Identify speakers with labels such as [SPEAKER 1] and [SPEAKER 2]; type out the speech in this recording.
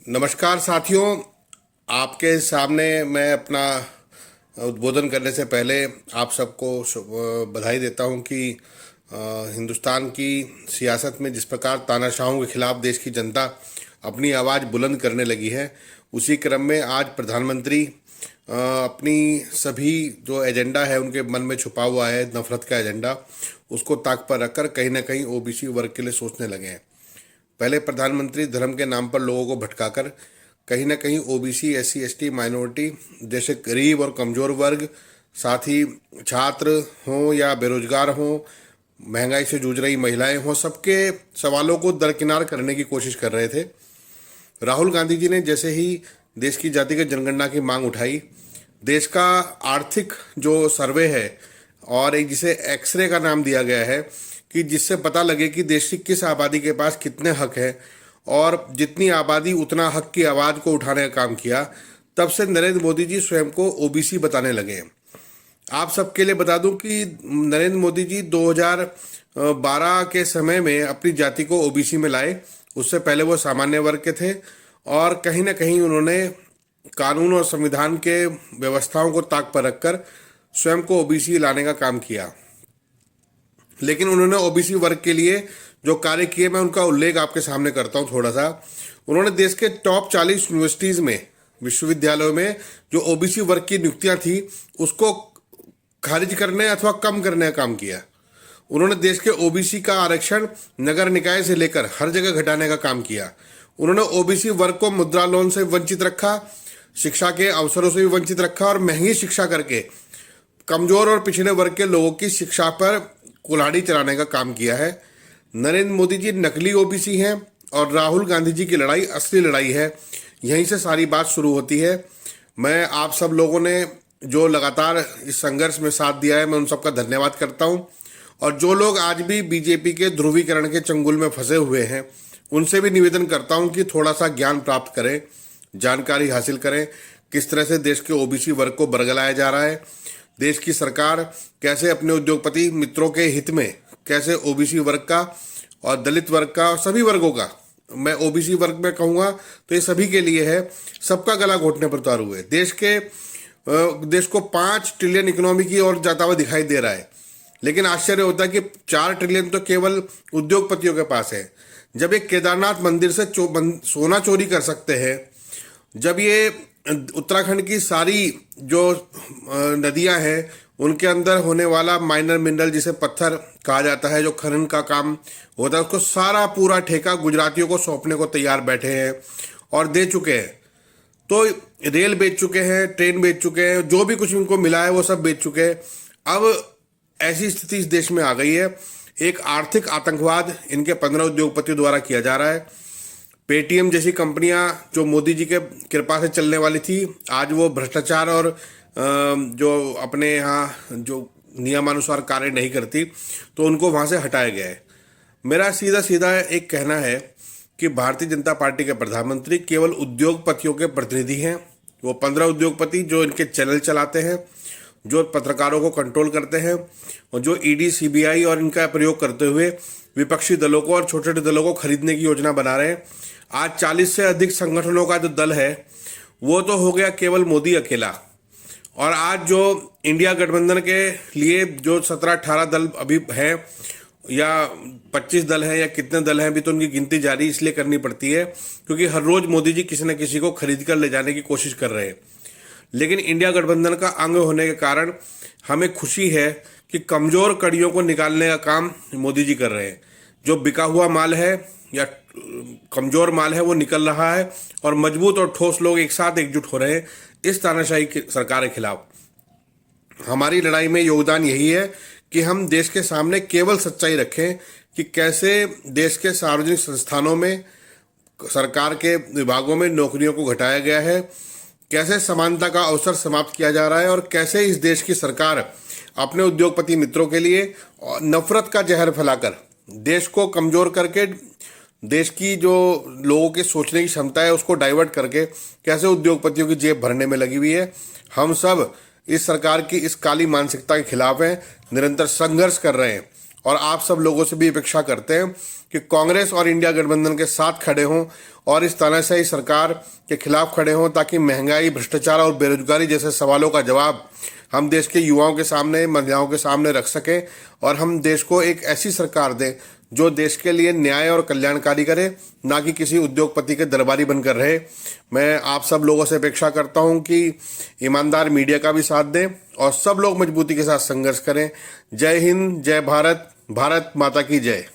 [SPEAKER 1] नमस्कार साथियों। आपके सामने मैं अपना उद्बोधन करने से पहले आप सबको बधाई देता हूं कि हिंदुस्तान की सियासत में जिस प्रकार तानाशाहों के खिलाफ देश की जनता अपनी आवाज़ बुलंद करने लगी है, उसी क्रम में आज प्रधानमंत्री अपनी सभी जो एजेंडा है उनके मन में छुपा हुआ है नफरत का एजेंडा, उसको ताक पर रखकर कहीं ना कहीं ओबीसी वर्ग के लिए सोचने लगे हैं। पहले प्रधानमंत्री धर्म के नाम पर लोगों को भटकाकर कहीं ना कहीं ओबीसी, एससी, एसटी, माइनॉरिटी जैसे गरीब और कमज़ोर वर्ग, साथ ही छात्र हों या बेरोजगार हों, महंगाई से जूझ रही महिलाएं हों, सबके सवालों को दरकिनार करने की कोशिश कर रहे थे। राहुल गांधी जी ने जैसे ही देश की जातिगत जनगणना की मांग उठाई, देश का आर्थिक जो सर्वे है और एक जिसे एक्सरे का नाम दिया गया है कि जिससे पता लगे कि देश की किस आबादी के पास कितने हक हैं और जितनी आबादी उतना हक की आवाज़ को उठाने का काम किया, तब से नरेंद्र मोदी जी स्वयं को ओबीसी बताने लगे हैं। आप सबके लिए बता दूं कि नरेंद्र मोदी जी 2012 के समय में अपनी जाति को ओबीसी में लाए। उससे पहले वो सामान्य वर्ग के थे और कहीं ना कहीं उन्होंने कानून और संविधान के व्यवस्थाओं को ताक पर रखकर स्वयं को ओबीसी लाने का काम किया। लेकिन उन्होंने ओबीसी वर्ग के लिए जो कार्य किए, मैं उनका उल्लेख आपके सामने करता हूं थोड़ा सा। उन्होंने देश के टॉप 40 यूनिवर्सिटीज़ में, विश्वविद्यालयों में जो ओबीसी वर्ग की नियुक्तियां थी उसको खारिज करने अथवा कम करने का काम किया। उन्होंने देश के ओबीसी का आरक्षण नगर निकाय से लेकर हर जगह घटाने का काम किया। उन्होंने ओबीसी वर्ग को मुद्रा लोन से वंचित रखा, शिक्षा के अवसरों से भी वंचित रखा और महंगी शिक्षा करके कमजोर और पिछड़े वर्ग के लोगों की शिक्षा पर कुल्हाड़ी चलाने का काम किया है। नरेंद्र मोदी जी नकली ओबीसी हैं और राहुल गांधी जी की लड़ाई असली लड़ाई है। यहीं से सारी बात शुरू होती है। मैं आप सब लोगों ने जो लगातार इस संघर्ष में साथ दिया है, मैं उन सबका धन्यवाद करता हूं। और जो लोग आज भी बीजेपी के ध्रुवीकरण के चंगुल में फंसे हुए हैं, उनसे भी निवेदन करता हूं कि थोड़ा सा ज्ञान प्राप्त करें, जानकारी हासिल करें किस तरह से देश के ओबीसी वर्ग को बरगलाया जा रहा है। देश की सरकार कैसे अपने उद्योगपति मित्रों के हित में कैसे ओबीसी वर्ग का और दलित वर्ग का और सभी वर्गों का, मैं ओबीसी वर्ग में कहूँगा तो ये सभी के लिए है, सबका गला घोटने पर उतारू हुए। देश को 5 ट्रिलियन इकोनॉमी की ओर जाता हुआ दिखाई दे रहा है, लेकिन आश्चर्य होता है कि 4 ट्रिलियन तो केवल उद्योगपतियों के पास है। जब एक केदारनाथ मंदिर से सोना चोरी कर सकते हैं, जब ये उत्तराखंड की सारी जो नदियां हैं उनके अंदर होने वाला माइनर मिनरल जिसे पत्थर कहा जाता है, जो खनन का काम होता है, उसको सारा पूरा ठेका गुजरातियों को सौंपने को तैयार बैठे हैं और दे चुके हैं। तो रेल बेच चुके हैं, ट्रेन बेच चुके हैं, जो भी कुछ इनको मिला है वो सब बेच चुके हैं। अब ऐसी स्थिति इस देश में आ गई है। एक आर्थिक आतंकवाद इनके 15 उद्योगपतियों द्वारा किया जा रहा है। पेटीएम जैसी कंपनियां जो मोदी जी के कृपा से चलने वाली थी, आज वो भ्रष्टाचार और जो अपने यहाँ जो नियमानुसार कार्य नहीं करती, तो उनको वहाँ से हटाया गया है। मेरा सीधा सीधा एक कहना है कि भारतीय जनता पार्टी के प्रधानमंत्री केवल उद्योगपतियों के प्रतिनिधि हैं। वो 15 उद्योगपति जो इनके चैनल चलाते हैं, जो पत्रकारों को कंट्रोल करते हैं और जो ईडी, सीबीआई और इनका प्रयोग करते हुए विपक्षी दलों को और छोटे छोटे दलों को खरीदने की योजना बना रहे हैं। आज 40 से अधिक संगठनों का जो दल है वो तो हो गया केवल मोदी अकेला। और आज जो इंडिया गठबंधन के लिए जो 17-18 दल अभी हैं या 25 दल हैं या कितने दल हैं, अभी तो उनकी गिनती जारी इसलिए करनी पड़ती है क्योंकि हर रोज मोदी जी किसी न किसी को खरीद कर ले जाने की कोशिश कर रहे हैं। लेकिन इंडिया गठबंधन का अंग होने के कारण हमें खुशी है कि कमजोर कड़ियों को निकालने का काम मोदी जी कर रहे हैं। जो बिका हुआ माल है या कमजोर माल है वो निकल रहा है और मजबूत और ठोस लोग एक साथ एकजुट हो रहे हैं इस तानाशाही सरकार के खिलाफ। हमारी लड़ाई में योगदान यही है कि हम देश के सामने केवल सच्चाई रखें कि कैसे देश के सार्वजनिक संस्थानों में, सरकार के विभागों में नौकरियों को घटाया गया है, कैसे समानता का अवसर समाप्त किया जा रहा है और कैसे इस देश की सरकार अपने उद्योगपति मित्रों के लिए नफरत का जहर फैलाकर देश को कमजोर करके, देश की जो लोगों के सोचने की क्षमता है उसको डाइवर्ट करके कैसे उद्योगपतियों की जेब भरने में लगी हुई है। हम सब इस सरकार की इस काली मानसिकता के खिलाफ हैं, निरंतर संघर्ष कर रहे हैं और आप सब लोगों से भी अपेक्षा करते हैं कि कांग्रेस और इंडिया गठबंधन के साथ खड़े हों और इस तानाशाही सरकार के खिलाफ खड़े हों, ताकि महंगाई, भ्रष्टाचार और बेरोजगारी जैसे सवालों का जवाब हम देश के युवाओं के सामने, महिलाओं के सामने रख सकें और हम देश को एक ऐसी सरकार दें जो देश के लिए न्याय और कल्याणकारी करे, ना कि किसी उद्योगपति के दरबारी बनकर रहे। मैं आप सब लोगों से अपेक्षा करता हूं कि ईमानदार मीडिया का भी साथ दें और सब लोग मजबूती के साथ संघर्ष करें। जय हिंद, जय भारत, भारत माता की जय।